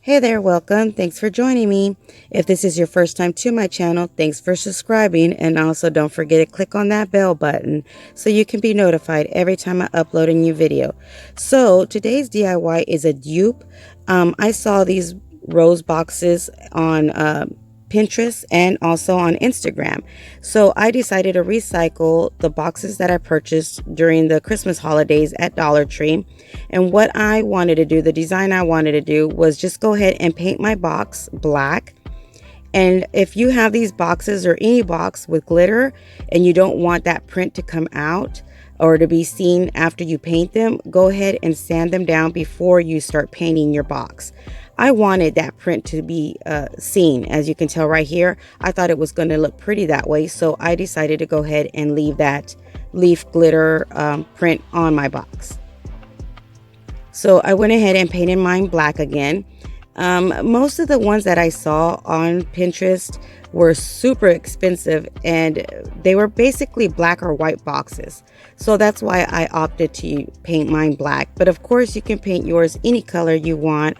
Hey there, welcome. Thanks for joining me. If this is your first time to my channel, thanks for subscribing, and also don't forget to click on that bell button so you can be notified every time I upload a new video. So today's DIY is a dupe. I saw these rose boxes on Pinterest and also on Instagram. So I decided to recycle the boxes that I purchased during the Christmas holidays at Dollar Tree. And what I wanted to do, the design I wanted to do, was just go ahead and paint my box black. And if you have these boxes or any box with glitter and you don't want that print to come out or to be seen after you paint them, go ahead and sand them down before you start painting your box. I wanted that print to be seen. As you can tell right here, I thought it was going to look pretty that way, so I decided to go ahead and leave that leaf glitter print on my box. So I went ahead and painted mine black again. Most of the ones that I saw on Pinterest were super expensive, and they were basically black or white boxes. So that's why I opted to paint mine black. But of course you can paint yours any color you want,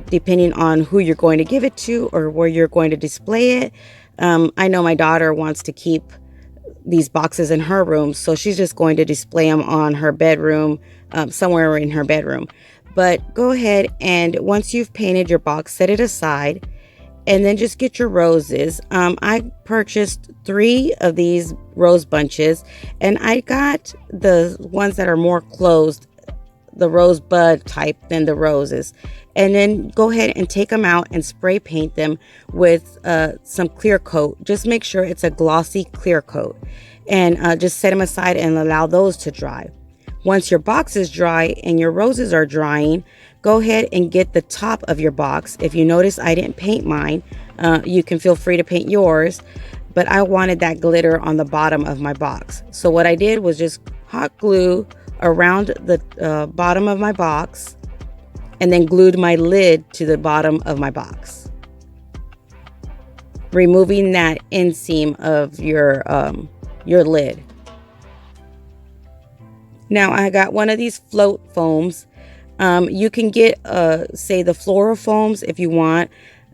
depending on who you're going to give it to or where you're going to display it. I know my daughter wants to keep these boxes in her room, so she's just going to display them on her bedroom, somewhere in her bedroom. But go ahead, and once you've painted your box, set it aside and then just get your roses. I purchased 3 of these rose bunches, and I got the ones that are more closed, the rosebud type, than the roses. And then go ahead and take them out and spray paint them with some clear coat. Just make sure it's a glossy clear coat, and just set them aside and allow those to dry. Once your box is dry and your roses are drying, go ahead and get the top of your box. If you notice I didn't paint mine, you can feel free to paint yours, but I wanted that glitter on the bottom of my box. So what I did was just hot glue around the bottom of my box, and then glued my lid to the bottom of my box, removing that inseam of your lid. Now I got one of these float foams. You can get say the floral foams if you want,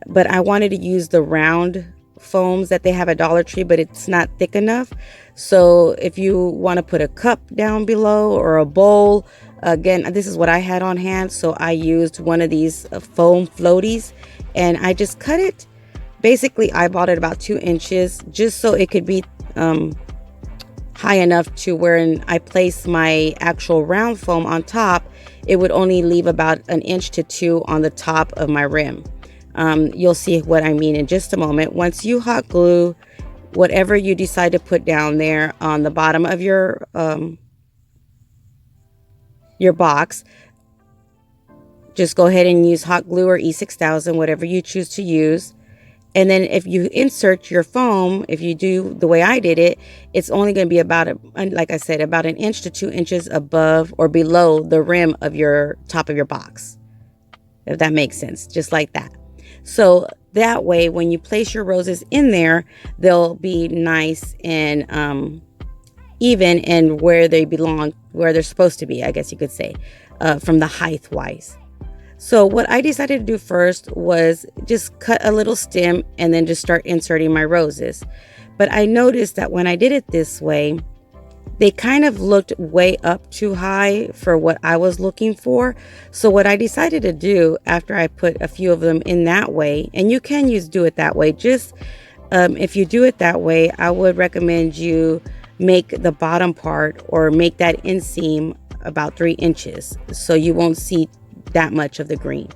but I wanted to use the round foams that they have at Dollar Tree, but it's not thick enough. So if you want to put a cup down below or a bowl, again, this is what I had on hand, so I used one of these foam floaties, and I just cut it. Basically I bought it about 2 inches just so it could be high enough to where I place my actual round foam on top, it would only leave about 1 inch to 2 on the top of my rim. You'll see what I mean in just a moment. Once you hot glue whatever you decide to put down there on the bottom of your box, just go ahead and use hot glue or E6000, whatever you choose to use. And then if you insert your foam, if you do the way I did it, it's only going to be about, like I said, about 1 inch to 2 inches above or below the rim of your top of your box, if that makes sense, just like that. So that way, when you place your roses in there, they'll be nice and even and where they belong, where they're supposed to be, I guess you could say, from the height wise. So what I decided to do first was just cut a little stem and then just start inserting my roses. But I noticed that when I did it this way, they kind of looked way up too high for what I was looking for. So what I decided to do after I put a few of them in that way, and you can do it that way, just if you do it that way, I would recommend you make the bottom part or make that inseam about 3 inches so you won't see that much of the green.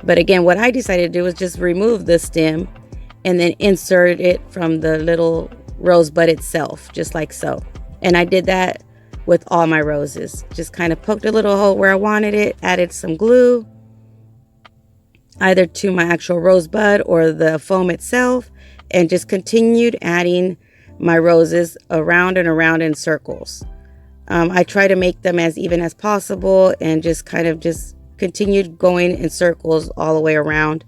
But again, what I decided to do was just remove the stem and then insert it from the little rosebud itself, just like so. And I did that with all my roses. Just kind of poked a little hole where I wanted it, added some glue, either to my actual rosebud or the foam itself, and just continued adding my roses around and around in circles. I try to make them as even as possible and just kind of just continued going in circles all the way around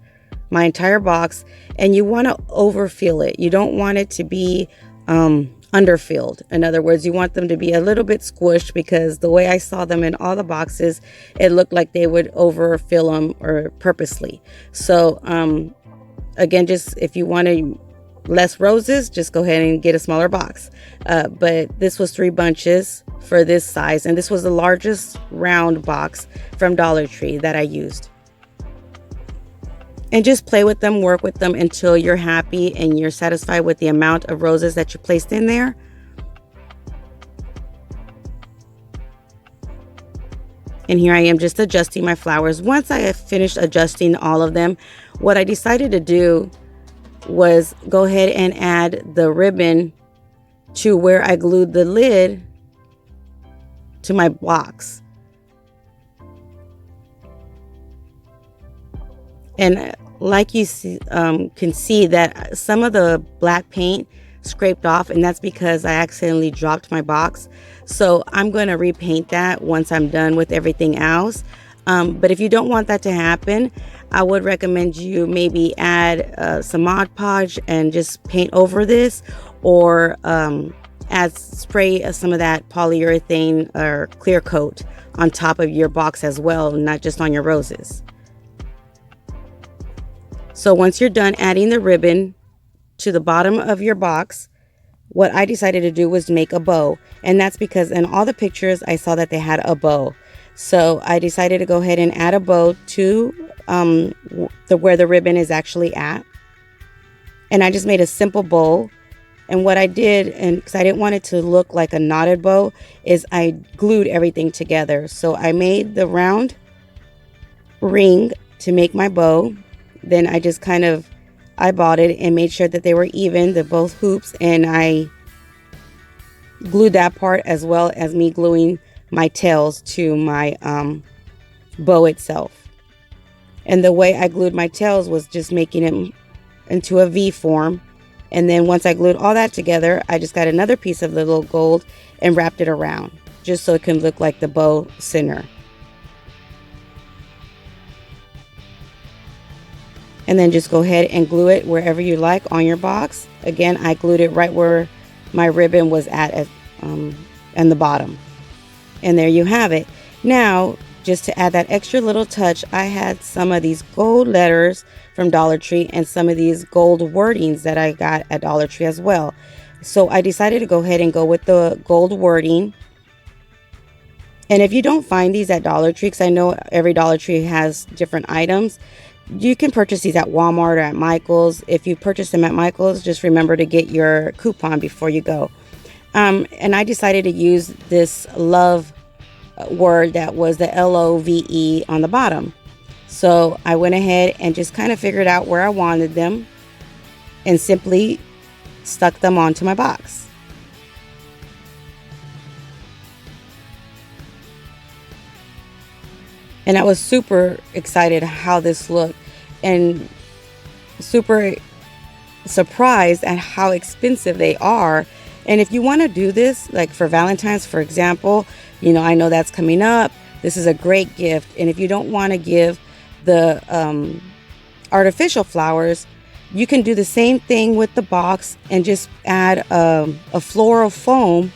my entire box. And you want to overfill it. You don't want it to be underfilled. In other words, you want them to be a little bit squished, because the way I saw them in all the boxes, it looked like they would overfill them or purposely. So again, just if you want less roses, just go ahead and get a smaller box. But this was 3 bunches for this size, and this was the largest round box from Dollar Tree that I used. And just play with them, work with them until you're happy and you're satisfied with the amount of roses that you placed in there. And here I am just adjusting my flowers. Once I have finished adjusting all of them, what I decided to do was go ahead and add the ribbon to where I glued the lid to my box. And like you can see that some of the black paint scraped off, and that's because I accidentally dropped my box. So I'm going to repaint that once I'm done with everything else. But if you don't want that to happen, I would recommend you maybe add some Mod Podge and just paint over this, or spray some of that polyurethane or clear coat on top of your box as well, not just on your roses. So once you're done adding the ribbon to the bottom of your box, what I decided to do was make a bow. And that's because in all the pictures I saw that they had a bow. So I decided to go ahead and add a bow to where the ribbon is actually at. And I just made a simple bow. And what I did, and because I didn't want it to look like a knotted bow, is I glued everything together. So I made the round ring to make my bow. Then I just kind of eyeballed it and made sure that they were even, both hoops, and I glued that part, as well as me gluing my tails to my bow itself. And the way I glued my tails was just making it into a V form. And then once I glued all that together, I just got another piece of the little gold and wrapped it around, just so it can look like the bow center. And then just go ahead and glue it wherever you like on your box. Again, I glued it right where my ribbon was at and the bottom. And there you have it. Now, just to add that extra little touch, I had some of these gold letters from Dollar Tree and some of these gold wordings that I got at Dollar Tree as well. So I decided to go ahead and go with the gold wording. And if you don't find these at Dollar Tree, because I know every Dollar Tree has different items, you can purchase these at Walmart or at Michael's. If you purchase them at Michael's, just remember to get your coupon before you go. And I decided to use this love word that was the LOVE on the bottom. So I went ahead and just kind of figured out where I wanted them and simply stuck them onto my box. And I was super excited how this looked, and super surprised at how expensive they are. And if you want to do this, like for Valentine's, for example, I know that's coming up. This is a great gift. And if you don't want to give the artificial flowers, you can do the same thing with the box and just add a floral foam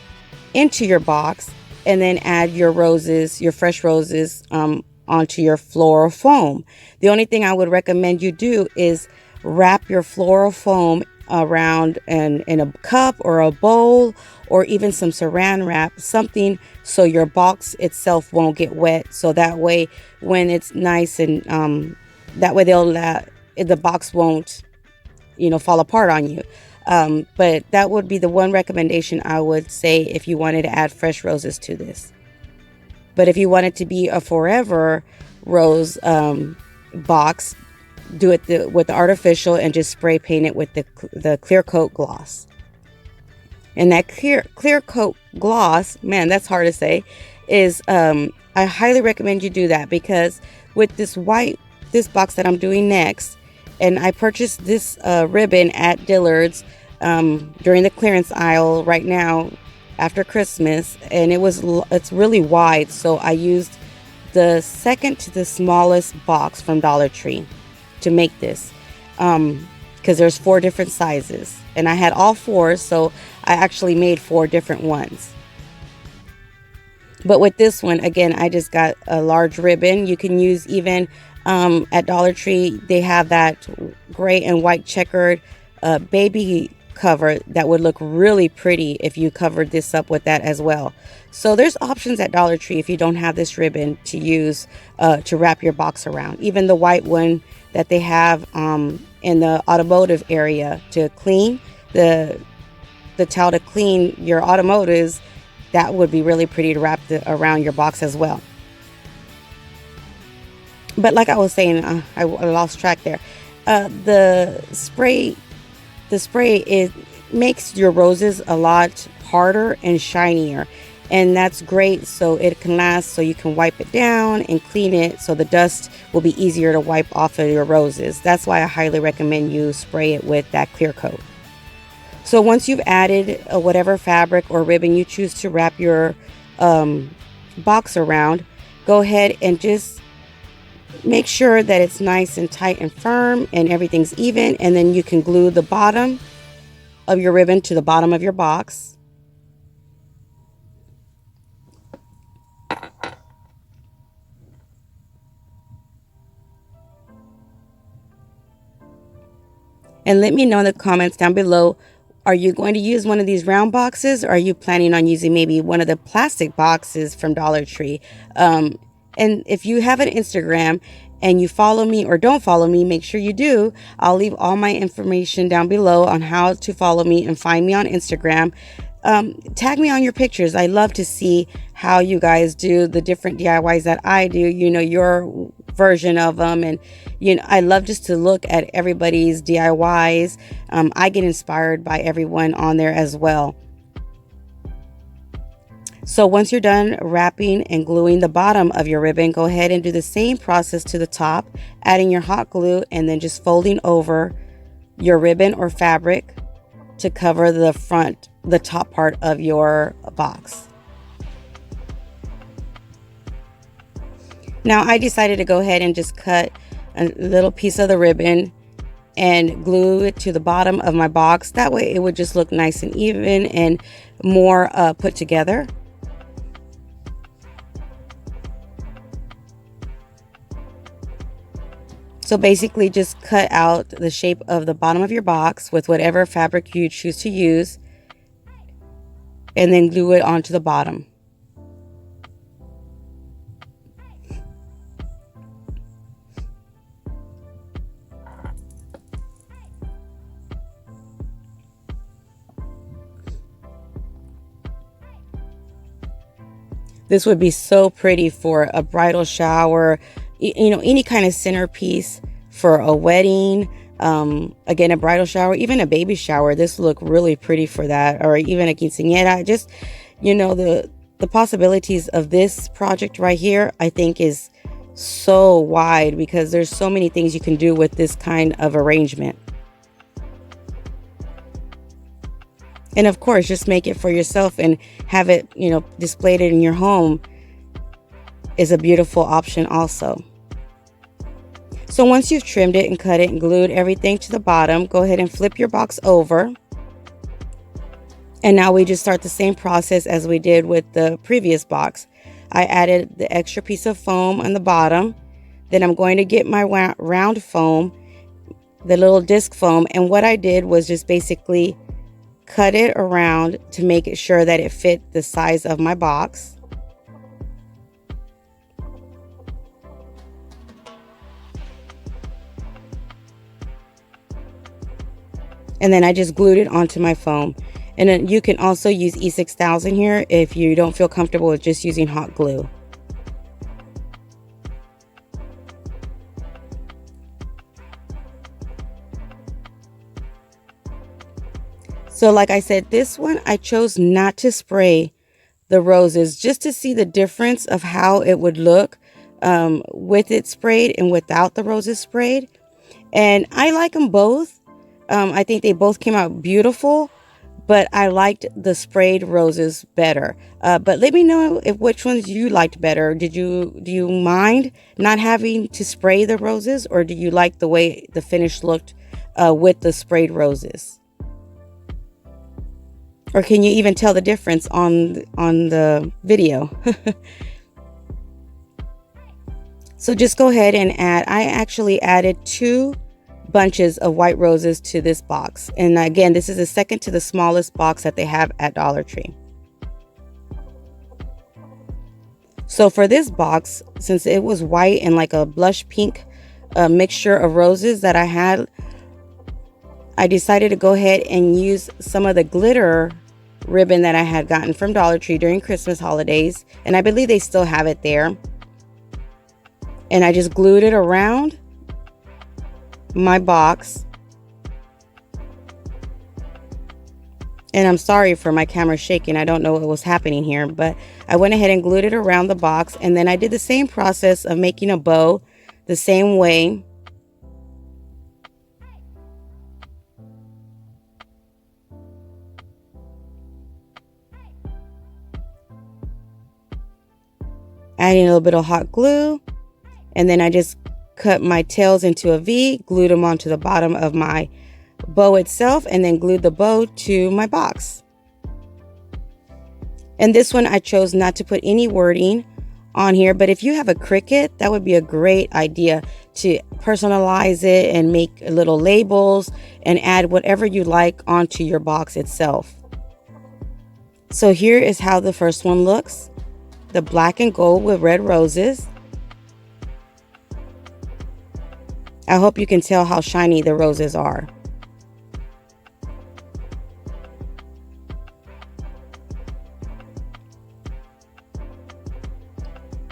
into your box, and then add your roses, your fresh roses, onto your floral foam. The only thing I would recommend you do is wrap your floral foam around in a cup or a bowl, or even some saran wrap, something so your box itself won't get wet. So that way, when it's nice and that way the box won't fall apart on you. But that would be the one recommendation I would say if you wanted to add fresh roses to this. But if you want it to be a forever rose box, do it with the artificial and just spray paint it with the clear coat gloss. And that clear coat gloss, man, that's hard to say, is I highly recommend you do that, because with this box that I'm doing next, and I purchased this ribbon at Dillard's during the clearance aisle right now after Christmas, and it's really wide, so I used the second to the smallest box from Dollar Tree to make this, because there's 4 different sizes, and I had all 4, so I actually made 4 different ones. But with this one, again, I just got a large ribbon. You can use even at Dollar Tree, they have that gray and white checkered baby cover that would look really pretty if you covered this up with that as well. So there's options at Dollar Tree if you don't have this ribbon to use to wrap your box around. Even the white one that they have in the automotive area to clean the towel to clean your automotives, that would be really pretty to wrap around your box as well. But like I was saying, I lost track there. The spray it makes your roses a lot harder and shinier, and that's great so it can last, so you can wipe it down and clean it so the dust will be easier to wipe off of your roses. That's why I highly recommend you spray it with that clear coat. So once you've added whatever fabric or ribbon you choose to wrap your box around, go ahead and just make sure that it's nice and tight and firm and everything's even, and then you can glue the bottom of your ribbon to the bottom of your box. And let me know in the comments down below, are you going to use one of these round boxes, or are you planning on using maybe one of the plastic boxes from Dollar Tree? And if you have an Instagram and you follow me or don't follow me, make sure you do. I'll leave all my information down below on how to follow me and find me on Instagram. Tag me on your pictures. I love to see how you guys do the different DIYs that I do, you know, your version of them. And, you know, I love just to look at everybody's DIYs. I get inspired by everyone on there as well. So once you're done wrapping and gluing the bottom of your ribbon, go ahead and do the same process to the top, adding your hot glue and then just folding over your ribbon or fabric to cover the top part of your box. Now I decided to go ahead and just cut a little piece of the ribbon and glue it to the bottom of my box. That way it would just look nice and even and more put together. So basically just cut out the shape of the bottom of your box with whatever fabric you choose to use, and then glue it onto the bottom. This would be so pretty for a bridal shower, you know, any kind of centerpiece for a wedding, again, a bridal shower, even a baby shower. This would look really pretty for that, or even a quinceañera. Just, you know, the possibilities of this project right here, I think, is so wide because there's so many things you can do with this kind of arrangement. And of course, just make it for yourself and have it, you know, displayed it in your home is a beautiful option also. So once you've trimmed it and cut it and glued everything to the bottom, go ahead and flip your box over. And now we just start the same process as we did with the previous box. I added the extra piece of foam on the bottom. Then I'm going to get my round foam, the little disc foam. And what I did was just basically cut it around to make it sure that it fit the size of my box. And then I just glued it onto my foam. And then you can also use E6000 here if you don't feel comfortable with just using hot glue. So like I said, this one I chose not to spray the roses just to see the difference of how it would look with it sprayed and without the roses sprayed. And I like them both. I think they both came out beautiful, but I liked the sprayed roses better. But let me know which ones you liked better. Do you mind not having to spray the roses, or do you like the way the finish looked with the sprayed roses? Or can you even tell the difference on the video? So just go ahead and add. I actually added 2 bunches of white roses to this box. And again, this is the second to the smallest box that they have at Dollar Tree. So for this box, since it was white and like a blush pink mixture of roses that I had, I decided to go ahead and use some of the glitter ribbon that I had gotten from Dollar Tree during Christmas holidays. And I believe they still have it there. And I just glued it around my box. And I'm sorry for my camera shaking. I don't know what was happening here, but I went ahead and glued it around the box. And then I did the same process of making a bow the same way. Adding a little bit of hot glue. And then I just cut my tails into a V, glued them onto the bottom of my bow itself, and then glued the bow to my box. And this one I chose not to put any wording on here, but if you have a Cricut, that would be a great idea to personalize it and make little labels and add whatever you like onto your box itself. So here is how the first one looks. The black and gold with red roses. I hope you can tell how shiny the roses are.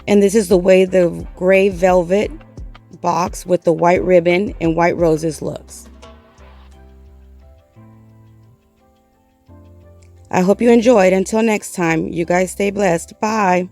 And this is the way the gray velvet box with the white ribbon and white roses looks. I hope you enjoyed. Until next time, you guys stay blessed. Bye.